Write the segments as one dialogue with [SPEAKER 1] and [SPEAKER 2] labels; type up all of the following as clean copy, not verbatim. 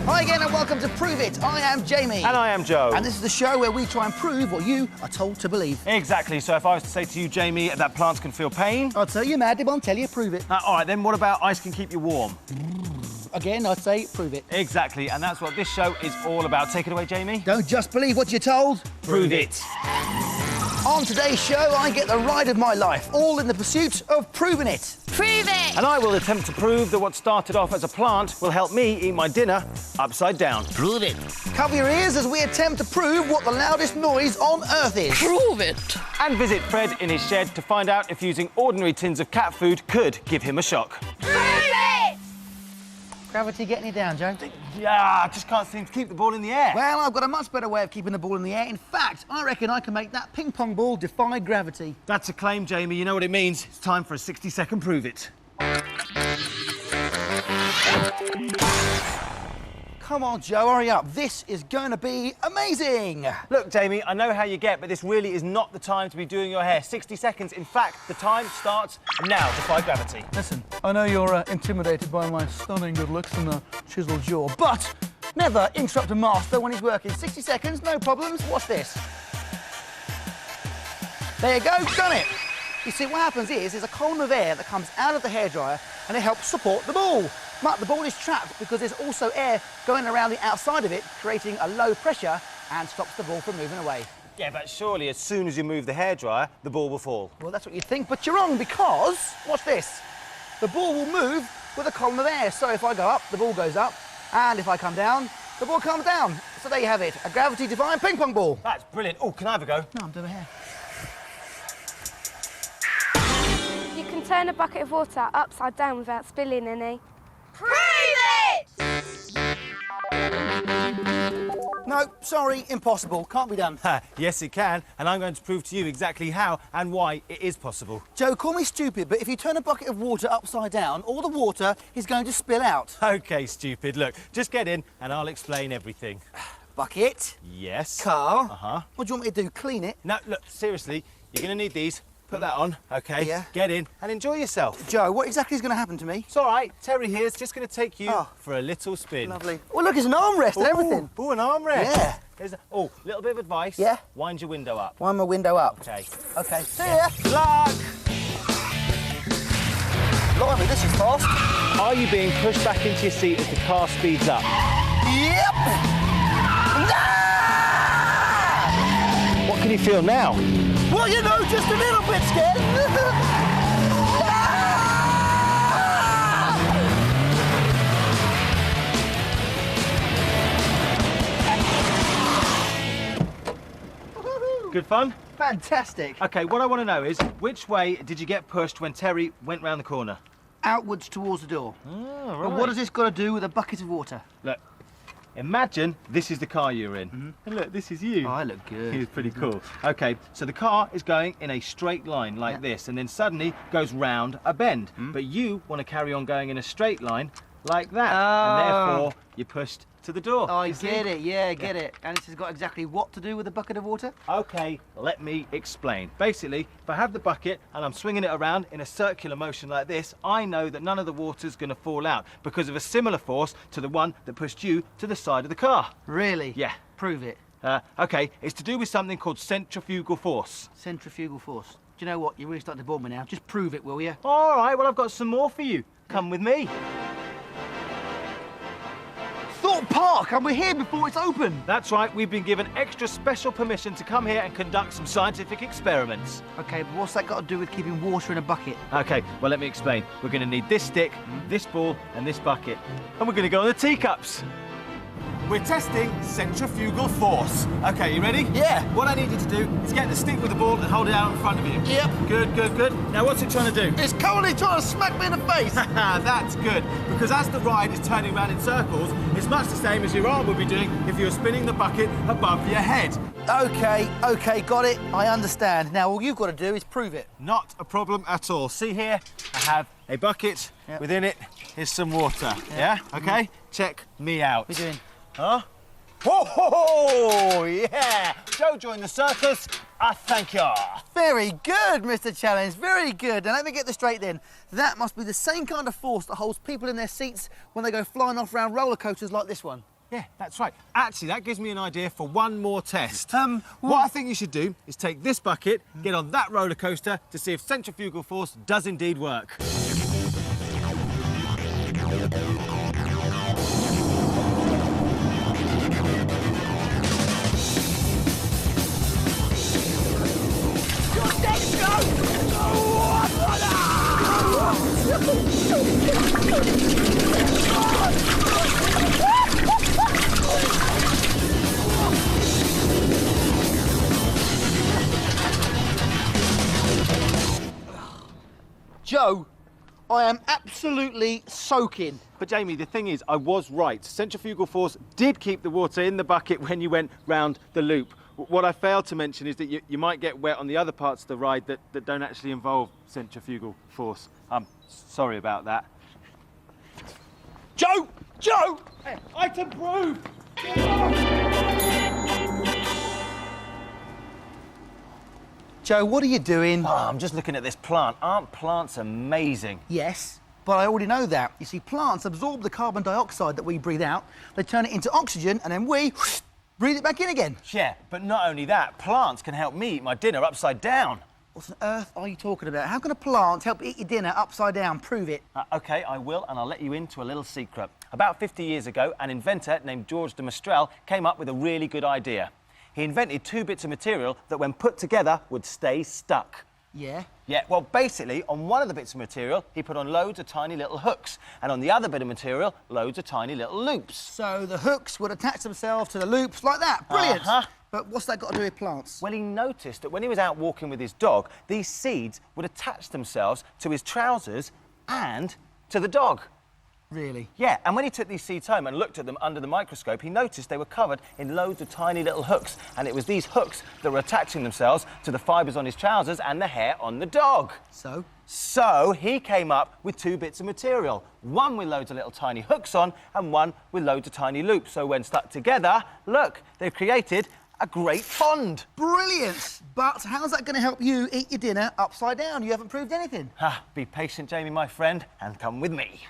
[SPEAKER 1] Hi again and welcome to Prove It. I am Jamie.
[SPEAKER 2] And I am Joe.
[SPEAKER 1] And this is the show where we try and prove what you are told to believe.
[SPEAKER 2] Exactly. So if I was to say to you, Jamie, that plants can feel pain...
[SPEAKER 1] I'd say you're mad, but I'll tell you, prove it.
[SPEAKER 2] All right, then what about ice can keep you warm?
[SPEAKER 1] Again, I'd say prove it.
[SPEAKER 2] Exactly, and that's what this show is all about. Take it away, Jamie.
[SPEAKER 1] Don't just believe what you're told.
[SPEAKER 2] Prove it.
[SPEAKER 1] On today's show, I get the ride of my life, all in the pursuit of proving it.
[SPEAKER 3] Prove it!
[SPEAKER 2] And I will attempt to prove that what started off as a plant will help me eat my dinner upside down.
[SPEAKER 1] Prove it. Cover your ears as we attempt to prove what the loudest noise on Earth is.
[SPEAKER 3] Prove it!
[SPEAKER 2] And visit Fred in his shed to find out if using ordinary tins of cat food could give him a shock.
[SPEAKER 3] Prove it!
[SPEAKER 1] Gravity getting you down, Joe?
[SPEAKER 2] Yeah, I just can't seem to keep the ball in the air.
[SPEAKER 1] Well, I've got a much better way of keeping the ball in the air. In fact, I reckon I can make that ping-pong ball defy gravity.
[SPEAKER 2] That's a claim, Jamie. You know what it means. It's time for a 60-second Prove It.
[SPEAKER 1] Come on, Joe, hurry up. This is going to be amazing.
[SPEAKER 2] Look, Jamie, I know how you get, but this really is not the time to be doing your hair. 60 seconds. In fact, the time starts now. Defy gravity.
[SPEAKER 1] Listen, I know you're intimidated by my stunning good looks and a chiseled jaw, but never interrupt a master when he's working. 60 seconds, no problems. Watch this. There you go, done it. You see, what happens is there's a column of air that comes out of the hairdryer and it helps support the ball. But the ball is trapped because there's also air going around the outside of it, creating a low pressure and stops the ball from moving away.
[SPEAKER 2] Yeah, but surely as soon as you move the hairdryer, the ball will fall.
[SPEAKER 1] Well, that's what you think, but you're wrong because, watch this, the ball will move with a column of air. So if I go up, the ball goes up, and if I come down, the ball comes down. So there you have it, a gravity-defying ping-pong ball.
[SPEAKER 2] That's brilliant. Oh, can I have a go?
[SPEAKER 1] No, I'm doing my hair.
[SPEAKER 4] You can turn a bucket of water upside down without spilling any.
[SPEAKER 3] Prove it!
[SPEAKER 1] No, sorry, impossible. Can't be done.
[SPEAKER 2] Yes, it can, and I'm going to prove to you exactly how and why it is possible.
[SPEAKER 1] Joe, call me stupid, but if you turn a bucket of water upside down, all the water is going to spill out.
[SPEAKER 2] OK, stupid. Look, just get in and I'll explain everything.
[SPEAKER 1] Bucket.
[SPEAKER 2] Yes.
[SPEAKER 1] Car.
[SPEAKER 2] Uh-huh.
[SPEAKER 1] What do you want me to do, clean it?
[SPEAKER 2] No, look, seriously, you're going to need these. Put that on, OK?
[SPEAKER 1] Yeah.
[SPEAKER 2] Get in and enjoy yourself.
[SPEAKER 1] Joe, what exactly is going to happen to me?
[SPEAKER 2] It's all right. Terry here's just going to take you
[SPEAKER 1] Oh.
[SPEAKER 2] for a little spin.
[SPEAKER 1] Lovely. Oh, look, it's an armrest and everything.
[SPEAKER 2] Oh, an armrest.
[SPEAKER 1] Yeah.
[SPEAKER 2] Oh, little bit of advice.
[SPEAKER 1] Yeah?
[SPEAKER 2] Wind your window up.
[SPEAKER 1] Wind my window up.
[SPEAKER 2] OK.
[SPEAKER 1] OK, see ya.
[SPEAKER 2] Luck!
[SPEAKER 1] Blimey, this is fast.
[SPEAKER 2] Are you being pushed back into your seat as the car speeds up?
[SPEAKER 1] Yep. Ah!
[SPEAKER 2] What can you feel now?
[SPEAKER 1] Well, you know, just a little bit scared.
[SPEAKER 2] Good fun?
[SPEAKER 1] Fantastic.
[SPEAKER 2] OK, what I want to know is, which way did you get pushed when Terry went round the corner?
[SPEAKER 1] Outwards towards the door.
[SPEAKER 2] Oh,
[SPEAKER 1] But what has this got to do with a bucket of water?
[SPEAKER 2] Look, imagine this is the car you're in. And look, this is you.
[SPEAKER 1] Oh, I look good.
[SPEAKER 2] It's pretty cool. OK, so the car is going in a straight line like this, and then suddenly goes round a bend. But you want to carry on going in a straight line like that. And therefore, you're pushed to the door.
[SPEAKER 1] Oh, I
[SPEAKER 2] You see?
[SPEAKER 1] get it, yeah, I get it. And this has got exactly what to do with a bucket of water?
[SPEAKER 2] OK, let me explain. Basically, if I have the bucket and I'm swinging it around in a circular motion like this, I know that none of the water's going to fall out because of a similar force to the one that pushed you to the side of the car.
[SPEAKER 1] Really?
[SPEAKER 2] Yeah.
[SPEAKER 1] Prove it.
[SPEAKER 2] OK, it's to do with something called centrifugal force.
[SPEAKER 1] Centrifugal force. Do you know what? You're really starting to bore me now. Just prove it, will you?
[SPEAKER 2] All right, well, I've got some more for you. Come with me.
[SPEAKER 1] Thorpe Park, and we're here before it's open.
[SPEAKER 2] That's right, we've been given extra special permission to come here and conduct some scientific experiments.
[SPEAKER 1] OK, but what's that got to do with keeping water in a bucket?
[SPEAKER 2] OK, well, let me explain. We're going to need this stick, this ball, and this bucket. And we're going to go on the teacups. We're testing centrifugal force. OK, you ready?
[SPEAKER 1] Yeah.
[SPEAKER 2] What I need you to do is get the stick with the ball and hold it out in front of you.
[SPEAKER 1] Yep.
[SPEAKER 2] Good, good, good. Now, what's it trying to do?
[SPEAKER 1] It's currently trying to smack me in the face.
[SPEAKER 2] That's good, because as the ride is turning round in circles, it's much the same as your arm would be doing if you were spinning the bucket above your head.
[SPEAKER 1] OK, got it. I understand. Now, all you've got to do is prove it.
[SPEAKER 2] Not a problem at all. See here, I have a bucket.
[SPEAKER 1] Yep.
[SPEAKER 2] Within it is some water. Yeah? OK? Check me out.
[SPEAKER 1] What are you doing?
[SPEAKER 2] Huh? Oh, yeah! Joe joined the circus. I thank you.
[SPEAKER 1] Very good, Mr. Challenge. Very good. Now, let me get this straight then. That must be the same kind of force that holds people in their seats when they go flying off around roller coasters like this one.
[SPEAKER 2] Yeah, that's right. Actually, that gives me an idea for one more test. What I think you should do is take this bucket, get on that roller coaster to see if centrifugal force does indeed work.
[SPEAKER 1] Joe, I am absolutely soaking.
[SPEAKER 2] But Jamie, the thing is, I was right. Centrifugal force did keep the water in the bucket when you went round the loop. What I failed to mention is that you might get wet on the other parts of the ride that don't actually involve centrifugal force. I'm sorry about that. Joe! Joe! Item proved!
[SPEAKER 1] Joe, what are you doing?
[SPEAKER 2] Oh, I'm just looking at this plant. Aren't plants amazing?
[SPEAKER 1] Yes, but I already know that. You see, plants absorb the carbon dioxide that we breathe out, they turn it into oxygen, and then we breathe it back in again.
[SPEAKER 2] Yeah, but not only that, plants can help me eat my dinner upside down.
[SPEAKER 1] What on earth are you talking about? How can a plant help you eat your dinner upside down? Prove it.
[SPEAKER 2] OK, I will, and I'll let you into a little secret. About 50 years ago, an inventor named George de Mestral came up with a really good idea. He invented two bits of material that, when put together, would stay stuck.
[SPEAKER 1] Yeah?
[SPEAKER 2] Yeah, well, basically, on one of the bits of material, he put on loads of tiny little hooks, and on the other bit of material, loads of tiny little loops.
[SPEAKER 1] So the hooks would attach themselves to the loops like that. Brilliant. But what's that got to do with plants?
[SPEAKER 2] Well, he noticed that when he was out walking with his dog, these seeds would attach themselves to his trousers and to the dog.
[SPEAKER 1] Really?
[SPEAKER 2] Yeah, and when he took these seeds home and looked at them under the microscope, he noticed they were covered in loads of tiny little hooks, and it was these hooks that were attaching themselves to the fibres on his trousers and the hair on the dog. So he came up with two bits of material, one with loads of little tiny hooks on and one with loads of tiny loops. So when stuck together, look, they've created a great bond.
[SPEAKER 1] Brilliant. But how's that going to help you eat your dinner upside down? You haven't proved anything.
[SPEAKER 2] Be patient, Jamie, my friend, and come with me.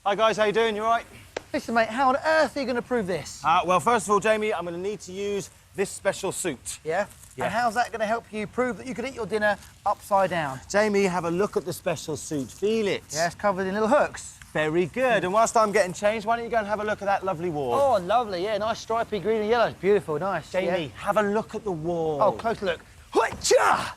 [SPEAKER 2] Hi, guys. How you doing? You all right?
[SPEAKER 1] Listen, mate, how on earth are you going to prove this?
[SPEAKER 2] Well, first of all, Jamie, I'm going to need to use this special suit.
[SPEAKER 1] Yeah?
[SPEAKER 2] Yeah.
[SPEAKER 1] And how's that going to help you prove that you can eat your dinner upside down?
[SPEAKER 2] Jamie, have a look at the special suit. Feel it.
[SPEAKER 1] Yeah, it's covered in little hooks.
[SPEAKER 2] Very good. And whilst I'm getting changed, why don't you go and have a look at that lovely wall?
[SPEAKER 1] Oh, lovely. Yeah, nice stripy green and yellow. It's beautiful. Nice.
[SPEAKER 2] Jamie,
[SPEAKER 1] Yeah.
[SPEAKER 2] have a look at the wall.
[SPEAKER 1] Oh, close look. Hoi-cha!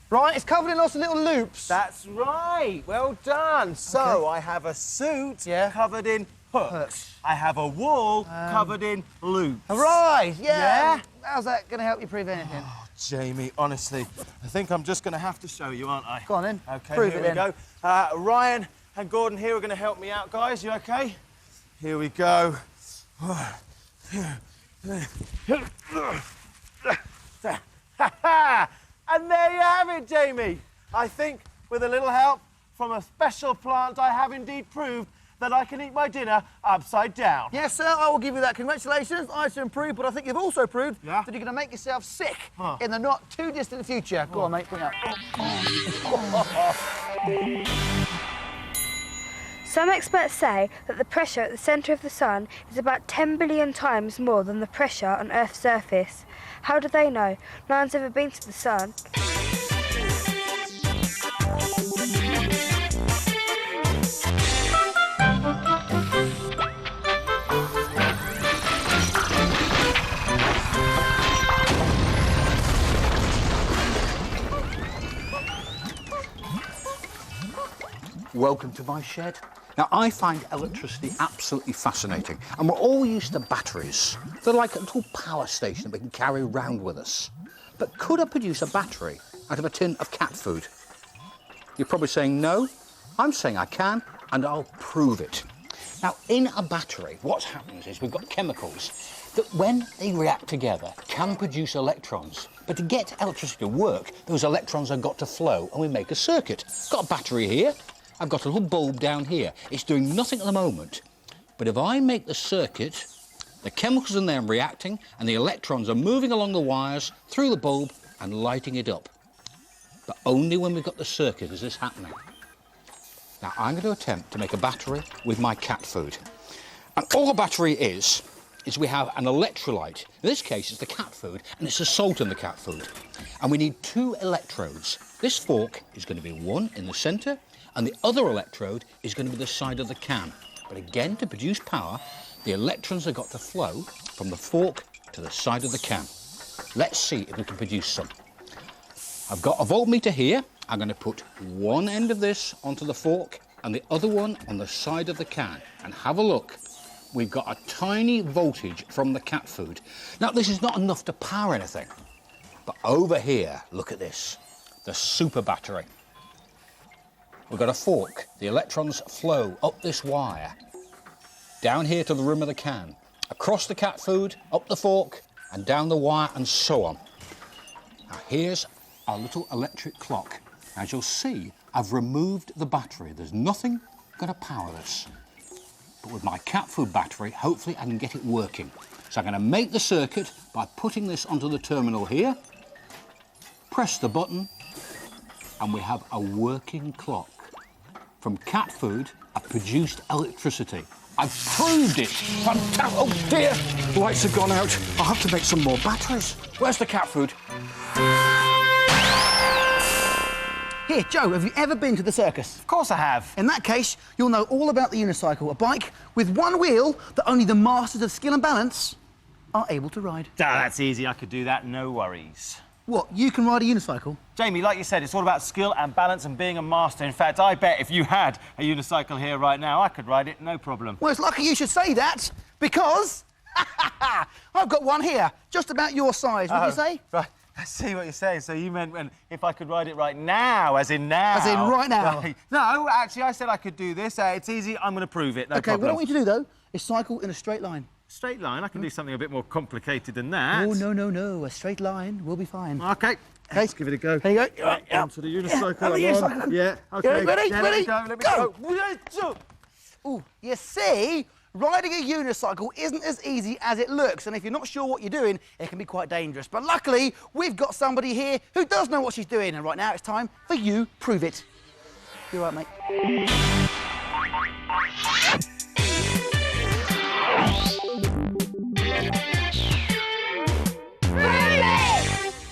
[SPEAKER 1] Right, it's covered in lots of little loops.
[SPEAKER 2] That's right. Well done. So I have a suit covered in hooks. I have a wall covered in loops.
[SPEAKER 1] Right, yeah.
[SPEAKER 2] Yeah?
[SPEAKER 1] How's that going to help you prove anything?
[SPEAKER 2] Oh, Jamie, honestly, I think I'm just going to have to show you, aren't I?
[SPEAKER 1] Go on then.
[SPEAKER 2] OK,
[SPEAKER 1] Prove
[SPEAKER 2] here
[SPEAKER 1] it
[SPEAKER 2] we
[SPEAKER 1] then.
[SPEAKER 2] go. Ryan and Gordon here are going to help me out, guys. You OK? Here we go. And there you have it, Jamie. I think with a little help from a special plant, I have indeed proved that I can eat my dinner upside down.
[SPEAKER 1] Yes, sir, I will give you that. Congratulations, I have improved, but I think you've also proved
[SPEAKER 2] Yeah?
[SPEAKER 1] that you're going to make yourself sick in the not too distant future. Go on, mate, bring it up.
[SPEAKER 4] Some experts say that the pressure at the centre of the sun is about 10 billion times more than the pressure on Earth's surface. How do they know? No one's ever been to the sun.
[SPEAKER 5] Welcome to my shed. Now, I find electricity absolutely fascinating, and we're all used to batteries. They're like a little power station that we can carry around with us. But could I produce a battery out of a tin of cat food? You're probably saying no. I'm saying I can, and I'll prove it. Now, in a battery, what happens is we've got chemicals that, when they react together, can produce electrons. But to get electricity to work, those electrons have got to flow, and we make a circuit. Got a battery here. I've got a little bulb down here. It's doing nothing at the moment. But if I make the circuit, the chemicals in there are reacting, and the electrons are moving along the wires through the bulb and lighting it up. But only when we've got the circuit is this happening. Now, I'm going to attempt to make a battery with my cat food. And all a battery is we have an electrolyte. In this case, it's the cat food, and it's the salt in the cat food. And we need 2 electrodes. This fork is going to be one in the centre, and the other electrode is going to be the side of the can. But again, to produce power, the electrons have got to flow from the fork to the side of the can. Let's see if we can produce some. I've got a voltmeter here. I'm going to put one end of this onto the fork and the other one on the side of the can. And have a look. We've got a tiny voltage from the cat food. Now, this is not enough to power anything. But over here, look at this. The super battery. We've got a fork. The electrons flow up this wire, down here to the rim of the can, across the cat food, up the fork, and down the wire, and so on. Now, here's our little electric clock. As you'll see, I've removed the battery. There's nothing going to power this. But with my cat food battery, hopefully I can get it working. So I'm going to make the circuit by putting this onto the terminal here, press the button, and we have a working clock. From cat food, I've produced electricity. I've proved it. Fantastic. Oh dear, lights have gone out. I'll have to make some more batteries. Where's the cat food?
[SPEAKER 1] Here, Joe, have you ever been to the circus?
[SPEAKER 2] Of course I have.
[SPEAKER 1] In that case, you'll know all about the unicycle, a bike with one wheel that only the masters of skill and balance are able to ride.
[SPEAKER 2] That's easy. I could do that, no worries.
[SPEAKER 1] What, you can ride a unicycle?
[SPEAKER 2] Jamie, like you said, it's all about skill and balance and being a master. In fact, I bet if you had a unicycle here right now, I could ride it, no problem.
[SPEAKER 1] Well, it's lucky you should say that, because I've got one here, just about your size, would you say?
[SPEAKER 2] Right. I see what you're saying. So you meant if I could ride it right now, as in now.
[SPEAKER 1] As in right now?
[SPEAKER 2] Right. No, actually, I said I could do this. It's easy. I'm going to prove it. No
[SPEAKER 1] OK,
[SPEAKER 2] problem.
[SPEAKER 1] what I want you to do, though, is cycle in a straight line.
[SPEAKER 2] Straight line? I can do something a bit more complicated than that.
[SPEAKER 1] Oh, no, no, no. A straight line will be fine.
[SPEAKER 2] OK. Let's give it a go.
[SPEAKER 1] There you go.
[SPEAKER 2] Right, onto the unicycle.
[SPEAKER 1] On the unicycle.
[SPEAKER 2] Yeah, OK.
[SPEAKER 1] Yeah, ready?
[SPEAKER 2] Yeah,
[SPEAKER 1] Ready?
[SPEAKER 2] Let me
[SPEAKER 1] Go.
[SPEAKER 2] go.
[SPEAKER 1] Ooh, you see, riding a unicycle isn't as easy as it looks, and if you're not sure what you're doing, it can be quite dangerous. But luckily, we've got somebody here who does know what she's doing, and right now it's time for you prove it. You all right, mate?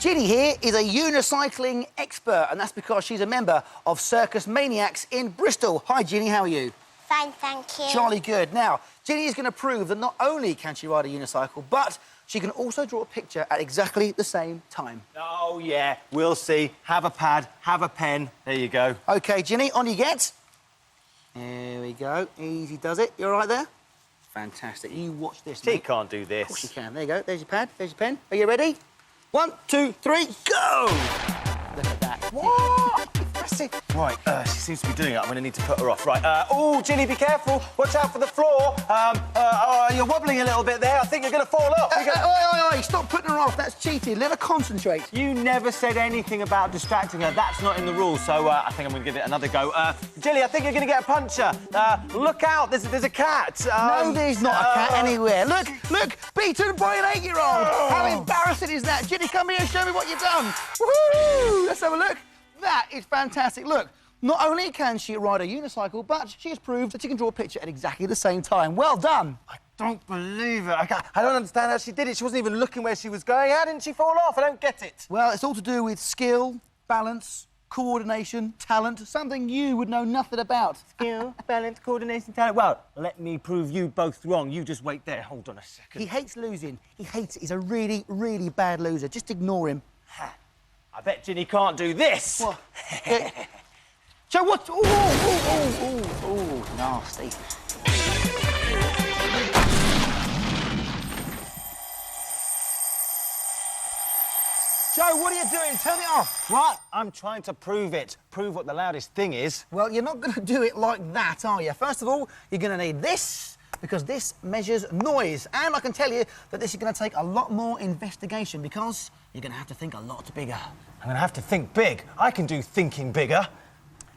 [SPEAKER 1] Ginny here is a unicycling expert, and that's because she's a member of Circus Maniacs in Bristol. Hi, Ginny, how are you?
[SPEAKER 3] Fine, thank you.
[SPEAKER 1] Jolly good. Now, Ginny is going to prove that not only can she ride a unicycle, but she can also draw a picture at exactly the same time.
[SPEAKER 2] Oh, yeah, we'll see. Have a pad, have a pen. There you go.
[SPEAKER 1] OK, Ginny, on you get. There we go. Easy does it. You all right there? Fantastic. You watch this,
[SPEAKER 2] She
[SPEAKER 1] mate.
[SPEAKER 2] can't do this.
[SPEAKER 1] Of course you can. There you go. There's your pad. There's your pen. Are you ready? 1, 2, 3, go! Look at that.
[SPEAKER 2] What? Right, she seems to be doing it. I'm going to need to put her off. Right, oh, Ginny, be careful. Watch out for the floor. You're wobbling a little bit there. I think you're going to fall off.
[SPEAKER 1] Oi, stop putting her off. That's cheating. Let her concentrate.
[SPEAKER 2] You never said anything about distracting her. That's not in the rules, so I think I'm going to give it another go. Ginny, I think you're going to get a puncher. Look out, there's a cat.
[SPEAKER 1] No, there's not a cat anywhere. Look, beaten by an 8-year-old. How embarrassing is that? Ginny, come here and show me what you've done. Woohoo! Let's have a look. That is fantastic. Look, not only can she ride a unicycle, but she has proved that she can draw a picture at exactly the same time. Well done.
[SPEAKER 2] I don't believe it. I don't understand how she did it. She wasn't even looking where she was going. How didn't she fall off? I don't get it.
[SPEAKER 1] Well, it's all to do with skill, balance, coordination, talent, something you would know nothing about.
[SPEAKER 2] Skill, balance, coordination, talent. Well, let me prove you both wrong. You just wait there. Hold on a second.
[SPEAKER 1] He hates losing. He hates it. He's a really, really bad loser. Just ignore him.
[SPEAKER 2] I bet Ginny can't do this.
[SPEAKER 1] What? Joe, what? Ooh, nasty. Joe,
[SPEAKER 2] Joe, what are you doing? Turn it off. What? I'm trying to prove it. Prove what the loudest thing is.
[SPEAKER 1] Well, you're not going to do it like that, are you? First of all, you're going to need this, because this measures noise. And I can tell you that this is going to take a lot more investigation, because you're going to have to think a lot bigger.
[SPEAKER 2] I'm going to have to think big. I can do thinking bigger.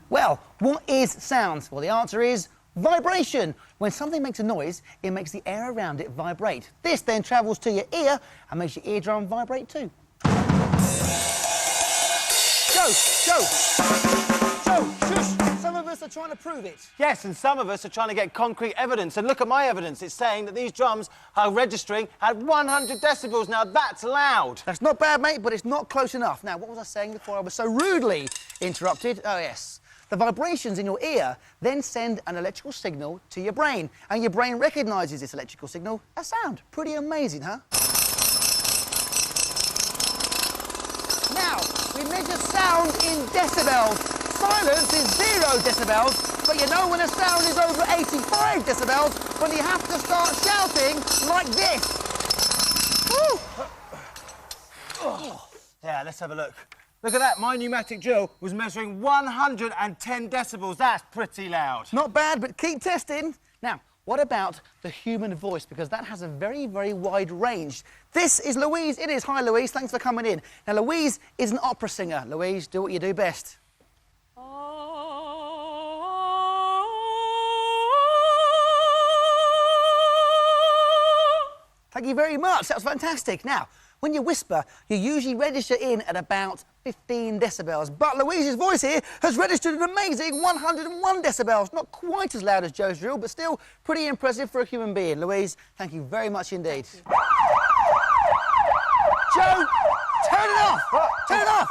[SPEAKER 1] Well, what is sound? Well, the answer is vibration. When something makes a noise, it makes the air around it vibrate. This then travels to your ear and makes your eardrum vibrate too. Joe, shush! Some of us are trying to prove it.
[SPEAKER 2] Yes, and some of us are trying to get concrete evidence. And look at my evidence. It's saying that these drums are registering at 100 decibels. Now, that's loud.
[SPEAKER 1] That's not bad, mate, but it's not close enough. Now, what was I saying before I was so rudely interrupted? Oh, yes. The vibrations in your ear then send an electrical signal to your brain, and your brain recognises this electrical signal as sound. Pretty amazing, huh? Now, we measure sound in decibels. Silence is 0 decibels, but you know when a sound is over 85 decibels, when you have to start shouting like this. Woo!
[SPEAKER 2] Yeah, let's have a look. Look at that. My pneumatic drill was measuring 110 decibels. That's pretty loud.
[SPEAKER 1] Not bad, but keep testing. Now, what about the human voice? Because that has a very, very wide range. This is Louise. It is. Hi, Louise. Thanks for coming in. Now, Louise is an opera singer. Louise, do what you do best. Thank you very much. That was fantastic. Now, when you whisper, you usually register in at about 15 decibels. But Louise's voice here has registered an amazing 101 decibels. Not quite as loud as Joe's drill, but still pretty impressive for a human being. Louise, thank you very much indeed. Joe, turn it off! Turn it off!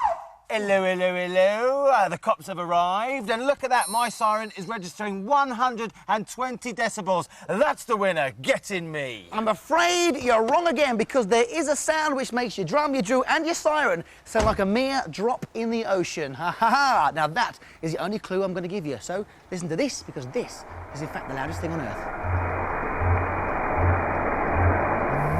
[SPEAKER 2] Hello, hello, hello. The cops have arrived. And look at that. My siren is registering 120 decibels. That's the winner. Get in me.
[SPEAKER 1] I'm afraid you're wrong again, because there is a sound which makes your drum, your drill and your siren sound like a mere drop in the ocean. Ha ha ha! Now that is the only clue I'm going to give you. So listen to this, because this is in fact the loudest thing on earth.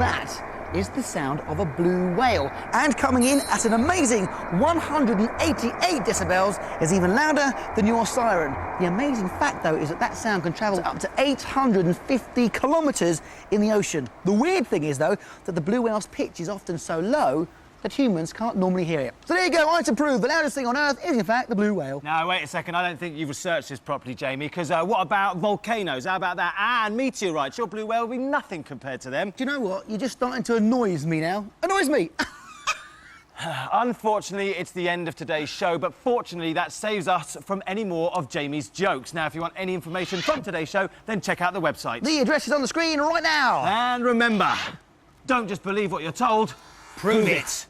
[SPEAKER 1] That is the sound of a blue whale. And coming in at an amazing 188 decibels is even louder than your siren. The amazing fact, though, is that that sound can travel up to 850 kilometres in the ocean. The weird thing is, though, that the blue whale's pitch is often so low that humans can't normally hear it. So there you go, I to prove the loudest thing on Earth is, in fact, the blue whale.
[SPEAKER 2] Now, wait a second. I don't think you've researched this properly, Jamie, because what about volcanoes? How about that? And meteorites. Your blue whale will be nothing compared to them.
[SPEAKER 1] Do you know what? You're just starting to annoy me now. Annoys me!
[SPEAKER 2] Unfortunately, it's the end of today's show, but fortunately, that saves us from any more of Jamie's jokes. Now, if you want any information from today's show, then check out the website.
[SPEAKER 1] The address is on the screen right now.
[SPEAKER 2] And remember, don't just believe what you're told, prove it.